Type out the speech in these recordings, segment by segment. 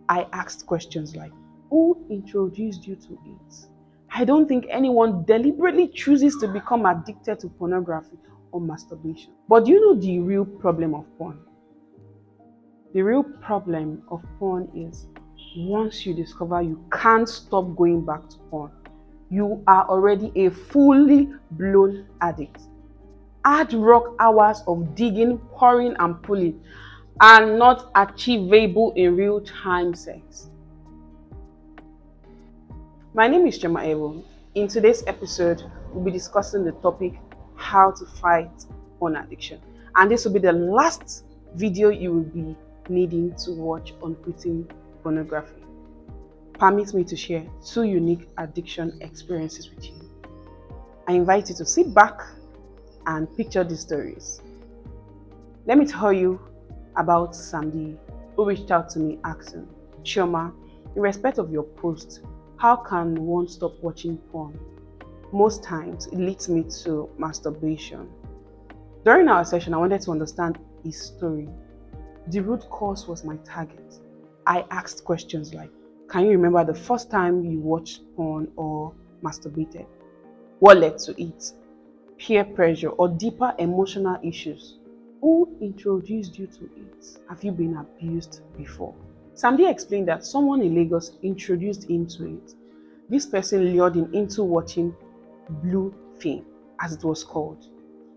I asked questions like, who introduced you to it? I don't think anyone deliberately chooses to become addicted to pornography or masturbation. But do you know the real problem of porn? The real problem of porn is once you discover you can't stop going back to porn, you are already a fully blown addict. Hard rock hours of digging, pouring, and pulling are not achievable in real time sex. My name is Chioma Evo. In today's episode, we'll be discussing the topic how to fight porn addiction. And this will be the last video you will be needing to watch on quitting pornography. Permit me to share two unique addiction experiences with you. I invite you to sit back and picture these stories. Let me tell you about Sandy, who reached out to me asking, Chioma, in respect of your post, how can one stop watching porn? Most times it leads me to masturbation. During our session, I wanted to understand his story. The root cause was my target. I asked questions like, can you remember the first time you watched porn or masturbated? What led to it? Peer pressure or deeper emotional issues? Who introduced you to it? Have you been abused before? Samdi explained that someone in Lagos introduced him to it. This person lured him into watching blue film, as it was called.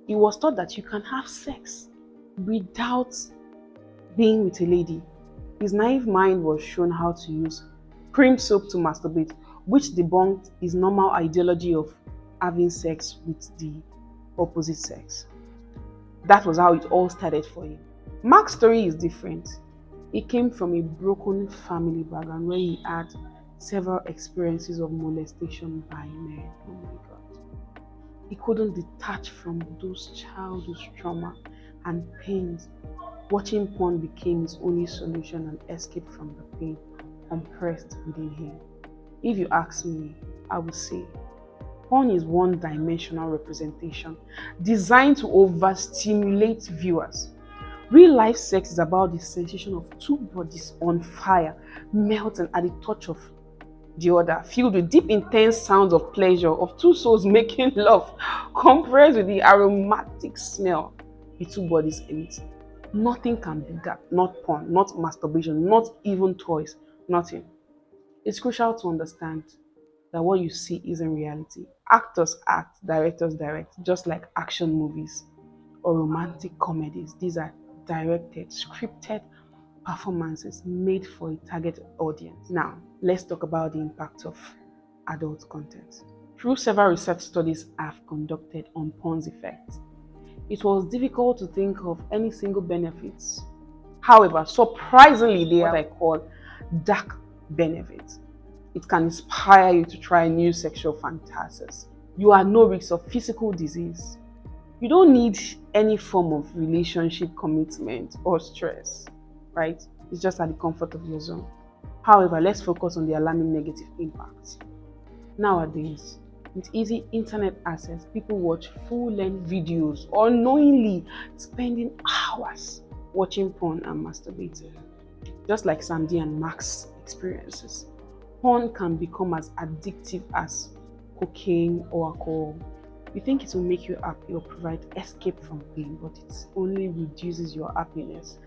He was taught that you can have sex without being with a lady. His naive mind was shown how to use cream soap to masturbate, which debunked his normal ideology of having sex with the opposite sex. That was how it all started for him. Mark's story is different. He came from a broken family background where he had several experiences of molestation by men. Oh my God. He couldn't detach from those childhood trauma and pains. Watching porn became his only solution and escape from the pain compressed within him. If you ask me, I would say porn is one-dimensional representation designed to overstimulate viewers. Real life sex is about the sensation of two bodies on fire, melting at the touch of the other, filled with deep, intense sounds of pleasure, of two souls making love, compressed with the aromatic smell the two bodies emit. Nothing can be that. Not porn, not masturbation, not even toys, nothing. It's crucial to understand that what you see isn't reality. Actors act, directors direct, just like action movies or romantic comedies. These are directed, scripted performances made for a target audience. Now, let's talk about the impact of adult content. Through several research studies I've conducted on porn's effects, it was difficult to think of any single benefits. However, surprisingly, they are what I call dark benefits. It can inspire you to try new sexual fantasies. You are no risk of physical disease. You don't need any form of relationship commitment or stress, right? It's just at the comfort of your zone. However, let's focus on the alarming negative impacts. Nowadays, with easy internet access, people watch full-length videos unknowingly spending hours watching porn and masturbating. Just like Sandy and Max experiences, porn can become as addictive as cocaine or alcohol. You think it will make you happy or provide escape from pain, but it only reduces your happiness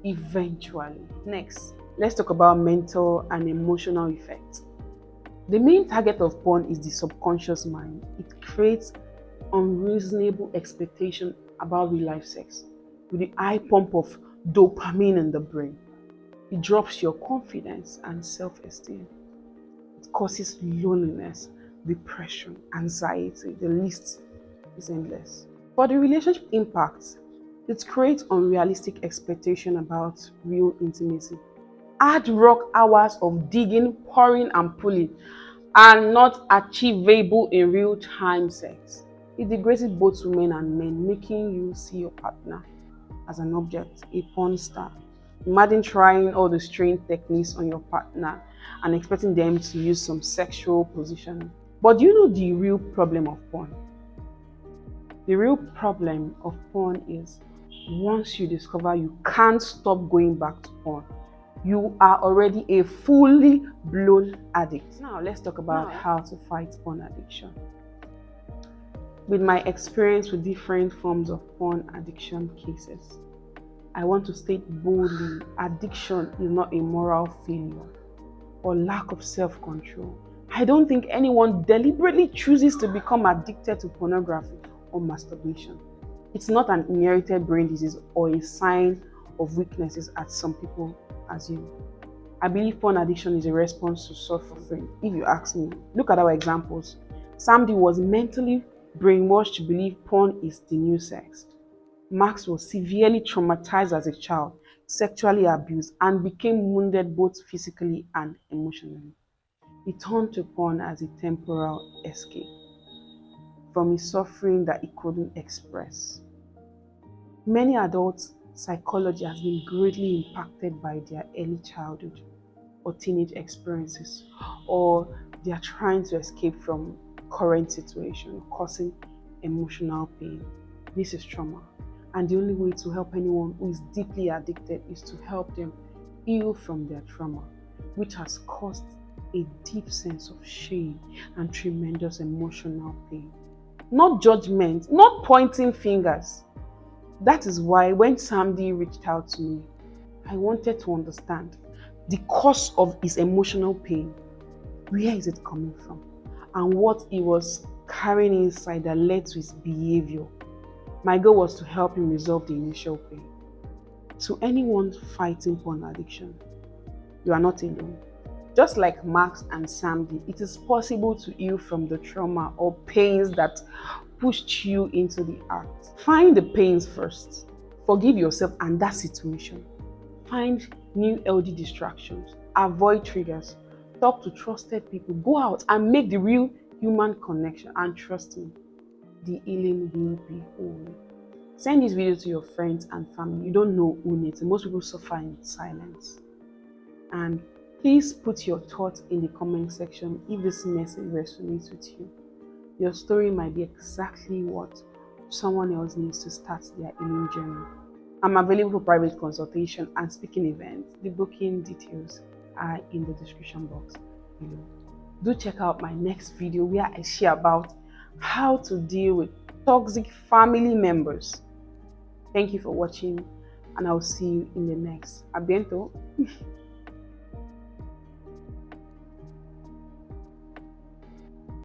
eventually. Next, let's talk about mental and emotional effects. The main target of porn is the subconscious mind. It creates unreasonable expectation about real life sex with the high pump of dopamine in the brain. It drops your confidence and self-esteem. It causes loneliness, depression, anxiety. The list is endless. For the relationship impacts, it creates unrealistic expectation about real intimacy. Hard rock hours of digging, pouring, and pulling are not achievable in real-time sex. It degrades both women and men, making you see your partner as an object, a porn star. Imagine trying all the strange techniques on your partner and expecting them to use some sexual positioning. But do you know the real problem of porn? The real problem of porn is once you discover you can't stop going back to porn, you are already a fully blown addict. Now, let's talk about how to fight porn addiction. With my experience with different forms of porn addiction cases, I want to state boldly, addiction is not a moral failure or lack of self-control. I don't think anyone deliberately chooses to become addicted to pornography or masturbation. It's not an inherited brain disease or a sign of weaknesses as some people assume. I believe porn addiction is a response to suffering. If you ask me, look at our examples. Samdi was mentally brainwashed to believe porn is the new sex. Max was severely traumatized as a child, sexually abused, and became wounded both physically and emotionally. He turned to porn as a temporal escape from his suffering that he couldn't express. Many adults' psychology has been greatly impacted by their early childhood or teenage experiences, or they are trying to escape from current situation, causing emotional pain. This is trauma. And the only way to help anyone who is deeply addicted is to help them heal from their trauma, which has caused a deep sense of shame and tremendous emotional pain. Not judgment, not pointing fingers. That is why when Samdi reached out to me, I wanted to understand the cause of his emotional pain. Where is it coming from? And what he was carrying inside that led to his behavior. My goal was to help him resolve the initial pain. To anyone fighting porn addiction, you are not alone. Just like Max and Samdi, it is possible to heal from the trauma or pains that pushed you into the act. Find the pains first. Forgive yourself and that situation. Find new healthy distractions. Avoid triggers. Talk to trusted people. Go out and make the real human connection. And trust me, the healing will be whole. Send this video to your friends and family. You don't know who needs it. Most people suffer in silence. And please put your thoughts in the comment section if this message resonates with you. Your story might be exactly what someone else needs to start their healing journey. I'm available for private consultation and speaking events. The booking details are in the description box below. Do check out my next video where I share about how to deal with toxic family members. Thank you for watching, and I'll see you in the next. A bientôt.